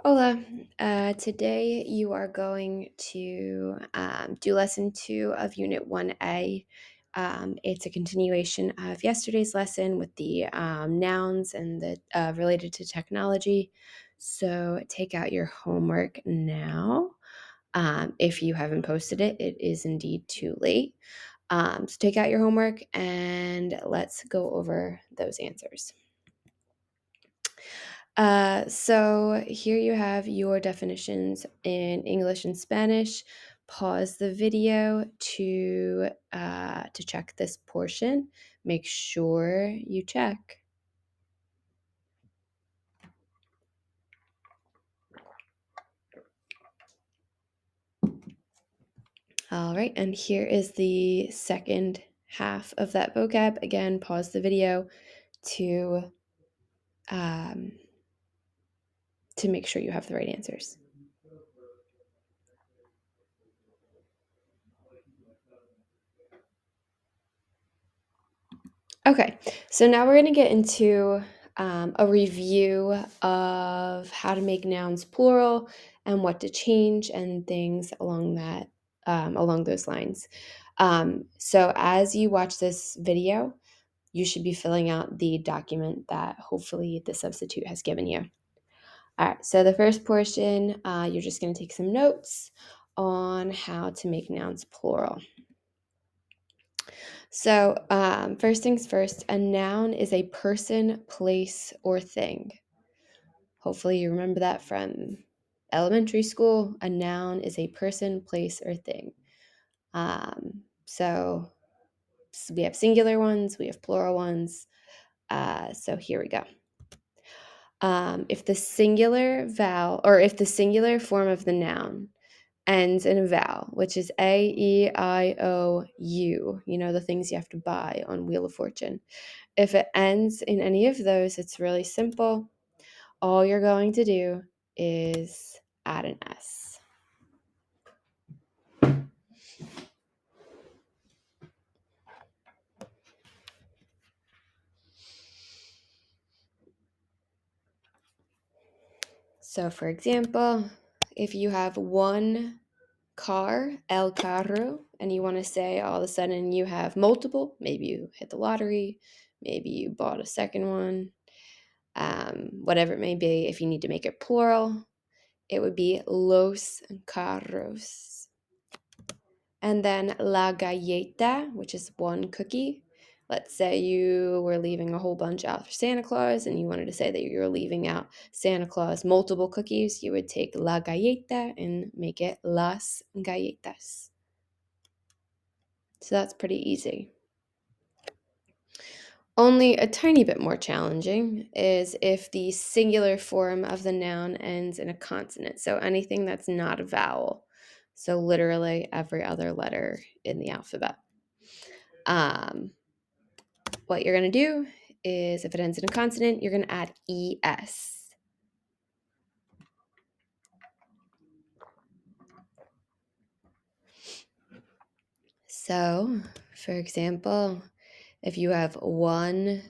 Hola. Today you are going to do lesson 2 of Unit 1A. It's a continuation of yesterday's lesson with the nouns and the related to technology. So take out your homework now. If you haven't posted it, it is indeed too late. So take out your homework and let's go over those answers. So here you have your definitions in English and Spanish. Pause the video to check this portion. Make sure you check. All right, and here is the second half of that vocab. Again, pause the video to um, to make sure you have the right answers. Okay, so now we're going to get into a review of how to make nouns plural and what to change and things along those lines. So as you watch this video, you should be filling out the document that hopefully the substitute has given you. All right, so the first portion, you're just going to take some notes on how to make nouns plural. So, first things first, a noun is a person, place, or thing. Hopefully, you remember that from elementary school. A noun is a person, place, or thing. So we have singular ones, we have plural ones. So here we go. If the singular form of the noun ends in a vowel, which is A, E, I, O, U, the things you have to buy on Wheel of Fortune. If it ends in any of those, it's really simple. All you're going to do is add an S. So for example, if you have one car, el carro, and you want to say all of a sudden you have multiple, maybe you hit the lottery, maybe you bought a second one, whatever it may be, if you need to make it plural, it would be los carros. And then la galleta, which is one cookie. Let's say you were leaving a whole bunch out for Santa Claus and you wanted to say that you're leaving out Santa Claus multiple cookies. You would take la galleta and make it las galletas. So that's pretty easy. Only a tiny bit more challenging is if the singular form of the noun ends in a consonant. So anything that's not a vowel. So literally every other letter in the alphabet. What you're going to do is if it ends in a consonant, you're going to add ES. So, for example, if you have one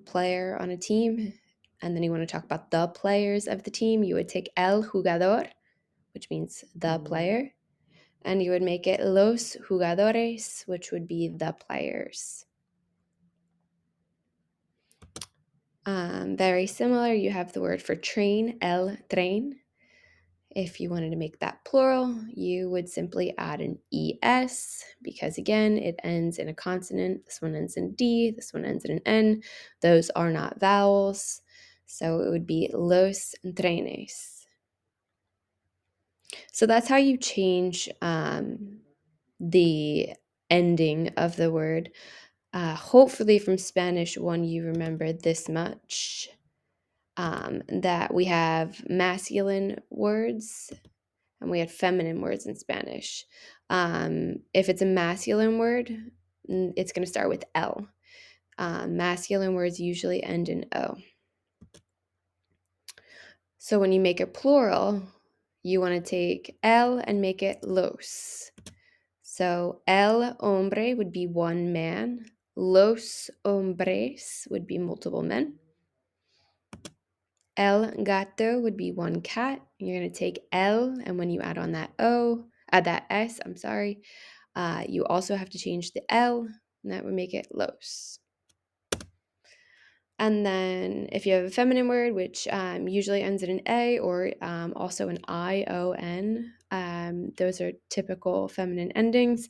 player on a team and then you want to talk about the players of the team, you would take el jugador, which means the player, and you would make it los jugadores, which would be the players. Very similar, you have the word for train, el tren. If you wanted to make that plural, you would simply add an ES because, again, it ends in a consonant. This one ends in D, this one ends in an N. Those are not vowels. So it would be los trenes. So that's how you change the ending of the word. Hopefully from Spanish 1 you remembered this much, that we have masculine words and we had feminine words in Spanish. If it's a masculine word, it's going to start with L. Masculine words usually end in O. So when you make a plural, you want to take el and make it los. So el hombre would be one man. Los hombres would be multiple men. El gato would be one cat. You're going to take el, and when you add on that o, add that s, I'm sorry, you also have to change the l, and that would make it los. And then if you have a feminine word, which usually ends in an A or also an ION, those are typical feminine endings.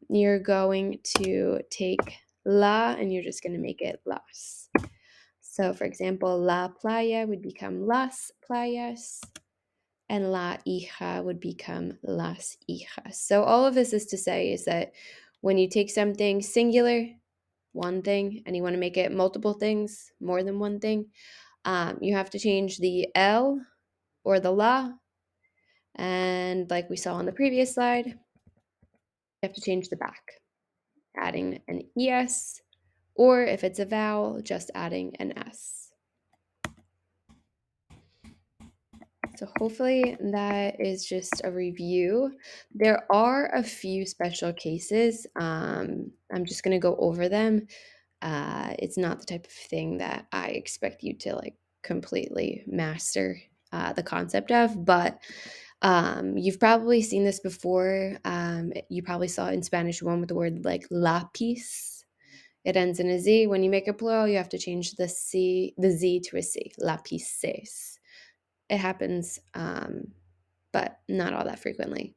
You're going to take la and you're just going to make it las. So for example, la playa would become las playas and la hija would become las hijas. So all of this is to say is that when you take something singular, one thing, and you want to make it multiple things, more than one thing, you have to change the L or the la. And like we saw on the previous slide, you have to change the back, adding an ES, or if it's a vowel, just adding an S. So hopefully that is just a review. There are a few special cases. I'm just going to go over them. It's not the type of thing that I expect you to like completely master the concept of, but you've probably seen this before. You probably saw in Spanish one with the word like lapis. It ends in a Z. When you make a plural, you have to change the Z to a C. Lapises. It happens, but not all that frequently.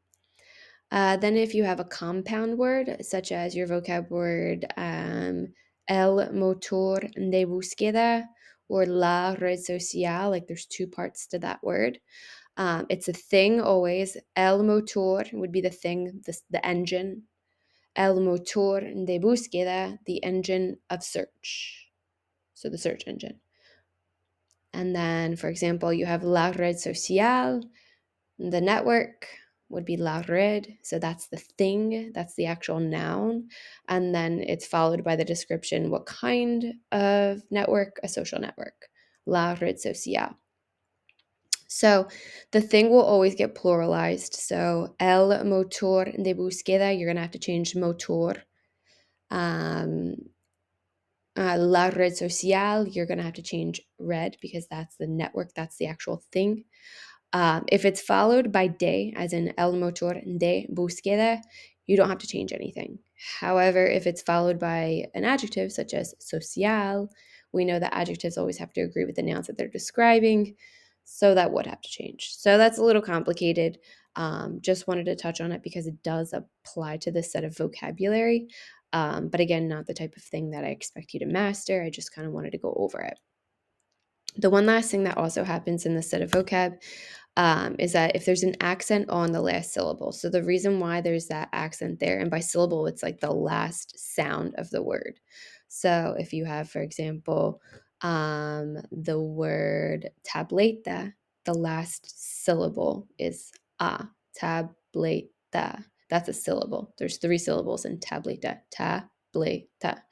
Then if you have a compound word, such as your vocab word, el motor de búsqueda or la red social, like there's two parts to that word. It's a thing always. El motor would be the thing, the engine. El motor de búsqueda, the engine of search. So the search engine. And then, for example, you have la red social, the network would be la red. So that's the thing, that's the actual noun. And then it's followed by the description, what kind of network? A social network. La red social. So the thing will always get pluralized. So el motor de búsqueda, you're going to have to change motor. La red social, you're going to have to change red because that's the network, that's the actual thing. If it's followed by de, as in el motor de búsqueda, you don't have to change anything. However, if it's followed by an adjective such as social, we know that adjectives always have to agree with the nouns that they're describing, so that would have to change. So that's a little complicated. Just wanted to touch on it because it does apply to this set of vocabulary. But again, not the type of thing that I expect you to master. I just kind of wanted to go over it. The one last thing that also happens in this set of vocab is that if there's an accent on the last syllable. So the reason why there's that accent there, and by syllable, it's like the last sound of the word. So if you have, for example, the word tableta, the last syllable is a, tableta. That's a syllable. There's 3 syllables in tableta, tableta.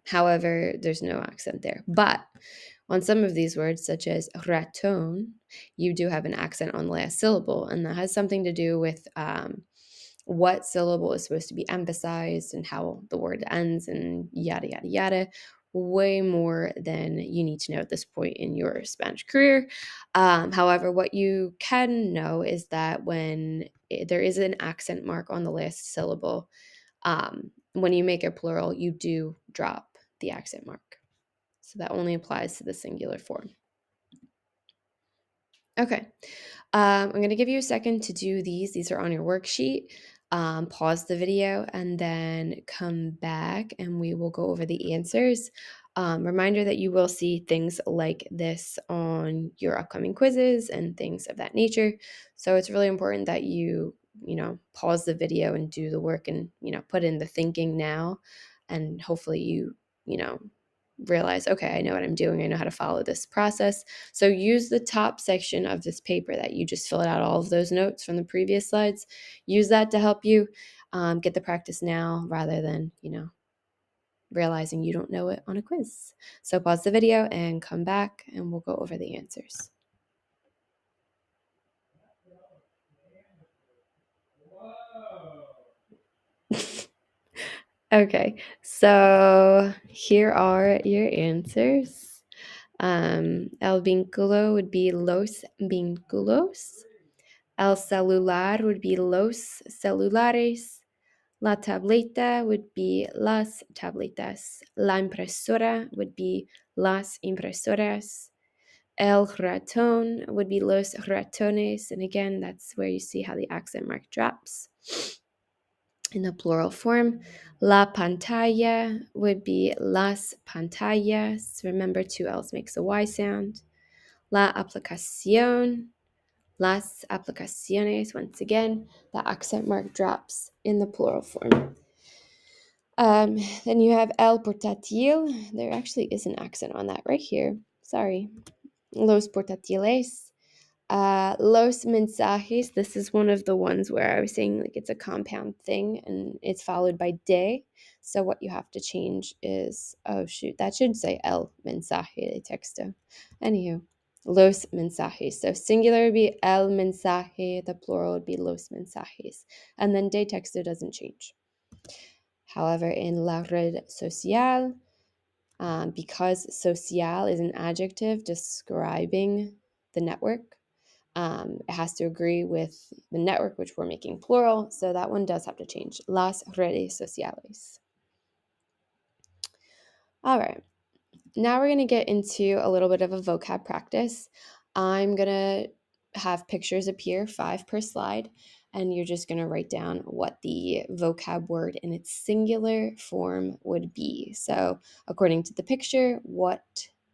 However, there's no accent there. But on some of these words, such as raton, you do have an accent on the last syllable, and that has something to do with what syllable is supposed to be emphasized and how the word ends and yada, yada, yada. Way more than you need to know at this point in your Spanish career. However, what you can know is that when there is an accent mark on the last syllable, when you make a plural, you do drop the accent mark. So that only applies to the singular form. Okay. I'm going to give you a second to do these. These are on your worksheet. Pause the video and then come back and we will go over the answers. Reminder that you will see things like this on your upcoming quizzes and things of that nature. So it's really important that you pause the video and do the work and, put in the thinking now. And hopefully you realize, okay, I know what I'm doing. I know how to follow this process. So use the top section of this paper that you just filled out all of those notes from the previous slides. Use that to help you get the practice now rather than, realizing you don't know it on a quiz. So pause the video and come back and we'll go over the answers. Okay, so here are your answers. El vínculo would be los vínculos. El celular would be los celulares. La tableta would be las tabletas. La impresora would be las impresoras. El ratón would be los ratones. And again, that's where you see how the accent mark drops in the plural form. La pantalla would be las pantallas. Remember, two L's makes a Y sound. La aplicación, las aplicaciones. Once again, the accent mark drops in the plural form. Then you have el portátil. There actually is an accent on that right here. Sorry. Los portátiles. Los mensajes. This is one of the ones where I was saying like it's a compound thing and it's followed by de. So what you have to change is, oh shoot, that should say el mensaje de texto. Anywho, los mensajes. So singular would be el mensaje, the plural would be los mensajes. And then de texto doesn't change. However, in la red social, because social is an adjective describing the network, it has to agree with the network, which we're making plural, so that one does have to change. Las redes sociales. All right, now we're going to get into a little bit of a vocab practice. I'm going to have pictures appear, 5 per slide, and you're just going to write down what the vocab word in its singular form would be. So according to the picture, what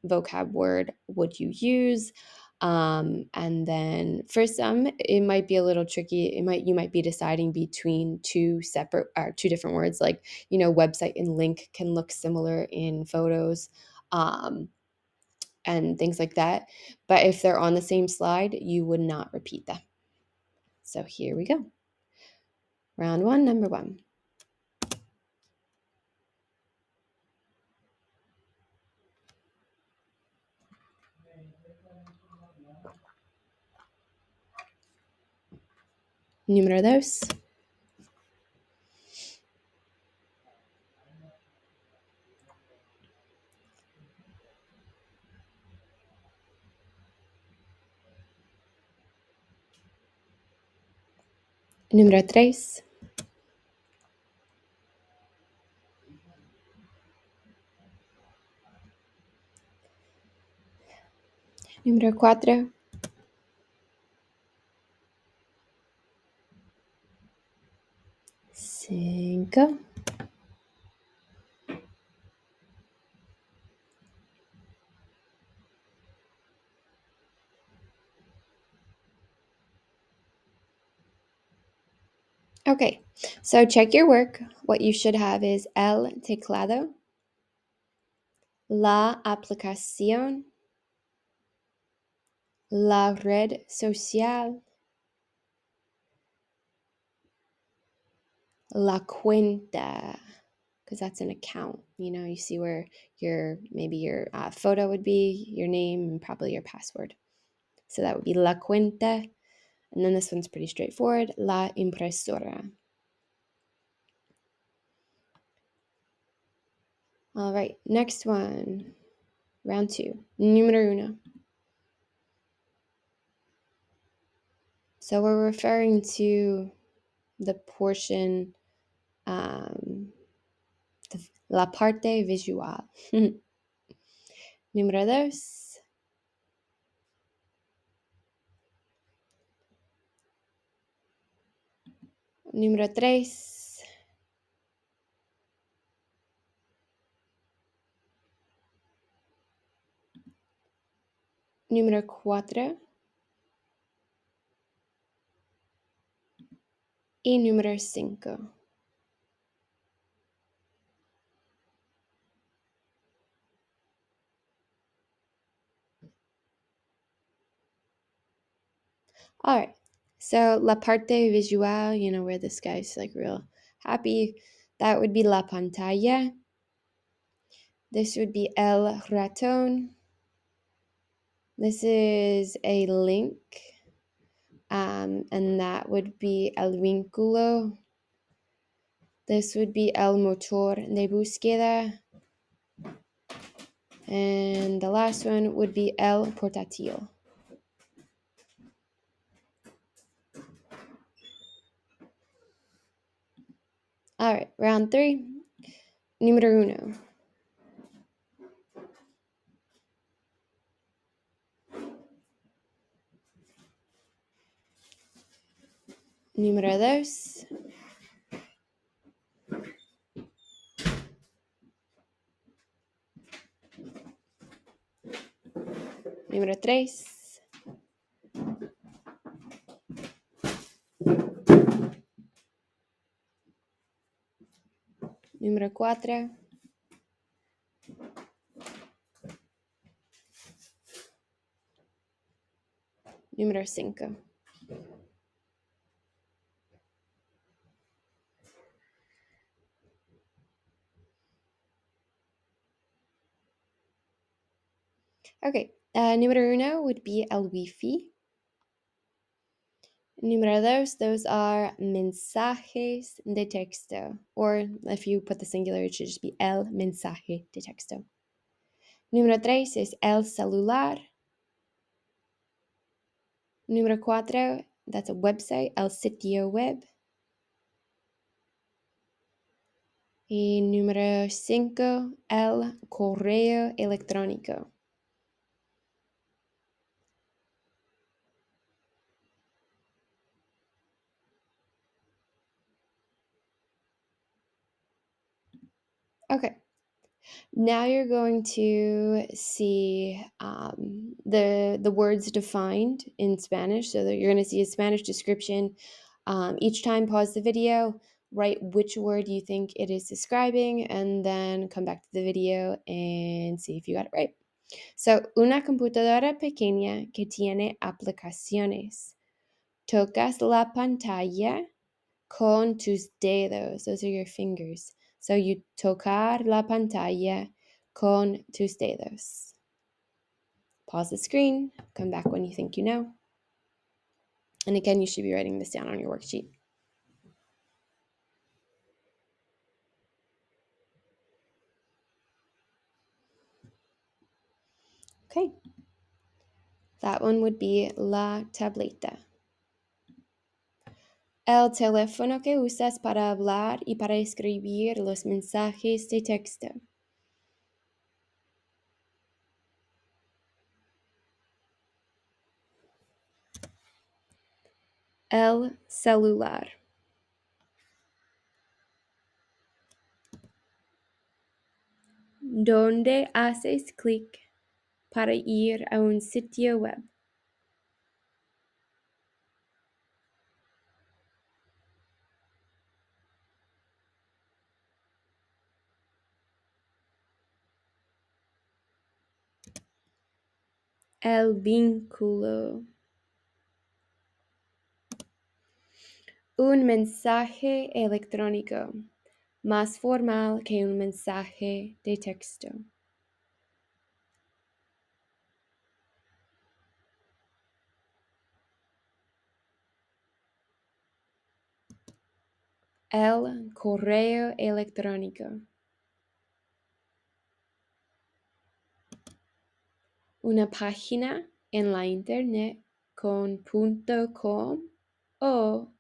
vocab word would you use? And then for some, it might be a little tricky. You might be deciding between two different words, like, website and link can look similar in photos. And things like that. But if they're on the same slide, you would not repeat them. So here we go. Round 1, number 1. Número 2. Número 3. Número 4. Cinco. Okay, so check your work. What you should have is el teclado, la aplicación, la red social, la cuenta, because that's an account. You see where your photo would be, your name, and probably your password. So that would be la cuenta. And then this one's pretty straightforward, la impresora. All right, next one, round 2, número 1. So we're referring to the portion, la parte visual. Número 2. Número 3. Número 4. Y número 5. All right, so la parte visual, where this guy's like real happy, that would be la pantalla. This would be el ratón. This is a link, and that would be el vínculo. This would be el motor de búsqueda. And the last one would be el portátil. All right, round 3. Número 1. Número 2. Número 3. Número 4. Número 5. Okay, número 1 would be el Wi-Fi. Número 2, those are mensajes de texto. Or if you put the singular, it should just be el mensaje de texto. Número 3 is el celular. Número 4, that's a website, el sitio web. Y número 5, el correo electrónico. Okay, now you're going to see the words defined in Spanish. So that you're going to see a Spanish description. Each time, pause the video, write which word you think it is describing, and then come back to the video and see if you got it right. So, una computadora pequeña que tiene aplicaciones. Tocas la pantalla con tus dedos. Those are your fingers. So you tocar la pantalla con tus dedos. Pause the screen. Come back when you think you know. And again, you should be writing this down on your worksheet. Okay. That one would be la tableta. El teléfono que usas para hablar y para escribir los mensajes de texto. El celular. ¿Dónde haces clic para ir a un sitio web? El vínculo. Un mensaje electrónico, más formal que un mensaje de texto. El correo electrónico. Una página en la internet con .com o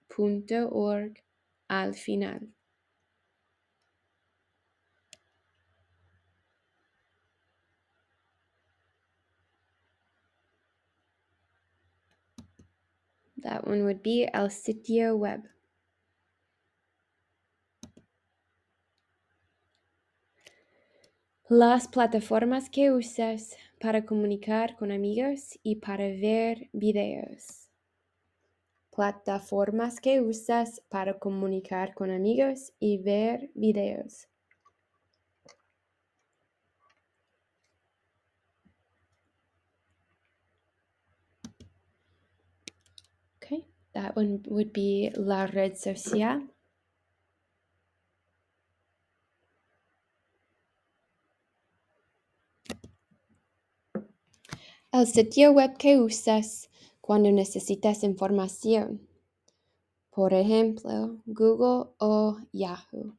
.org al final. That one would be el sitio web. Las plataformas que usas para comunicar con amigos y para ver videos. Plataformas que usas para comunicar con amigos y ver videos. Okay, that one would be la red social. El sitio web que usas cuando necesitas información. Por ejemplo, Google o Yahoo.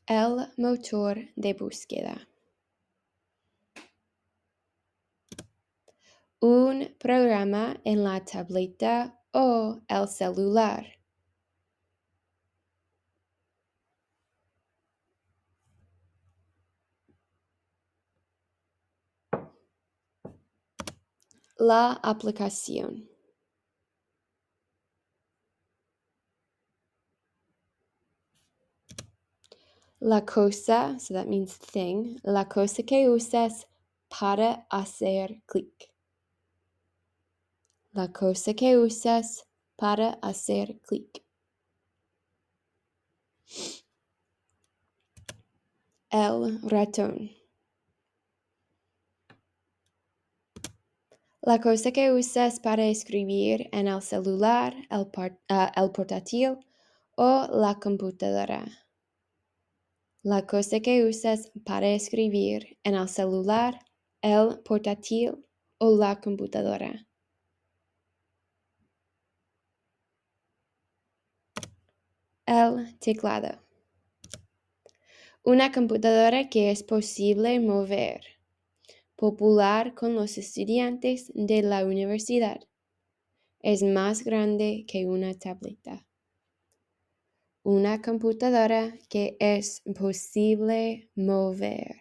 El motor de búsqueda. Un programa en la tableta o el celular. La aplicación. La cosa, so that means thing, la cosa que usas para hacer clic. La cosa que usas para hacer clic. El ratón. La cosa que usas para escribir en el celular, el portátil o la computadora. La cosa que usas para escribir en el celular, el portátil o la computadora. El teclado. Una computadora que es posible mover. Popular con los estudiantes de la universidad. Es más grande que una tableta. Una computadora que es posible mover.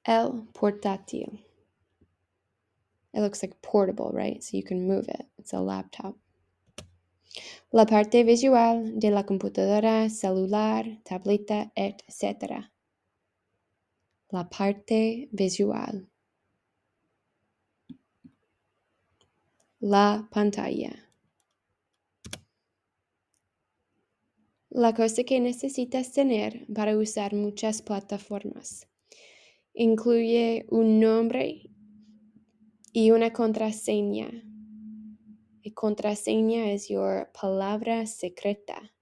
El portátil. It looks like portable, right? So you can move it. It's a laptop. La parte visual de la computadora, celular, tableta, etc. La parte visual. La pantalla. La cosa que necesitas tener para usar muchas plataformas. Incluye un nombre y una contraseña. Y contraseña es your palabra secreta.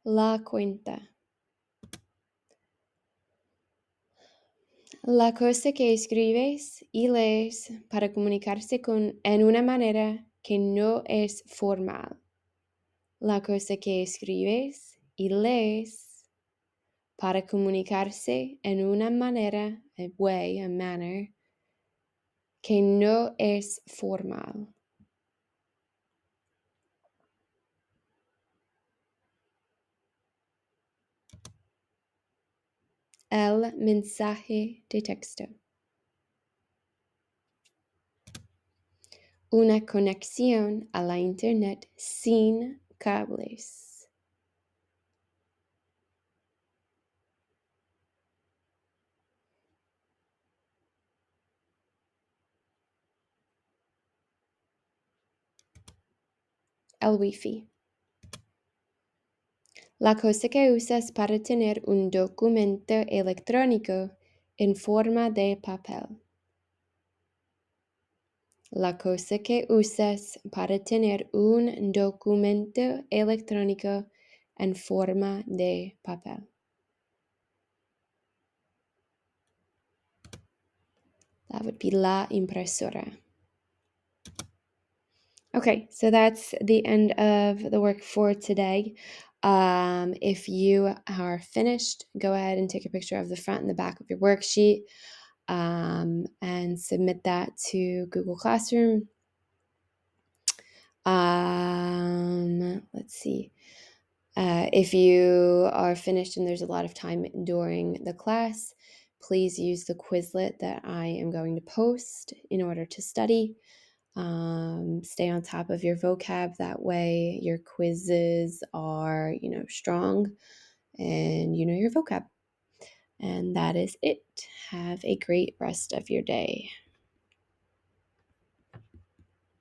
La cuenta. La cosa que escribes y lees para comunicarse en una manera que no es formal. La cosa que escribes y lees para comunicarse en una manera, a manner, que no es formal. El mensaje de texto. Una conexión a la internet sin cables. El Wi-Fi. La cosa que usas para tener un documento electrónico en forma de papel. La cosa que usas para tener un documento electrónico en forma de papel. That would be la impresora. Okay, so that's the end of the work for today. If you are finished, go ahead and take a picture of the front and the back of your worksheet and submit that to Google Classroom. Let's see. If you are finished and there's a lot of time during the class, please use the Quizlet that I am going to post in order to study. Stay on top of your vocab. That way your quizzes are, strong and you know your vocab. And that is it. Have a great rest of your day.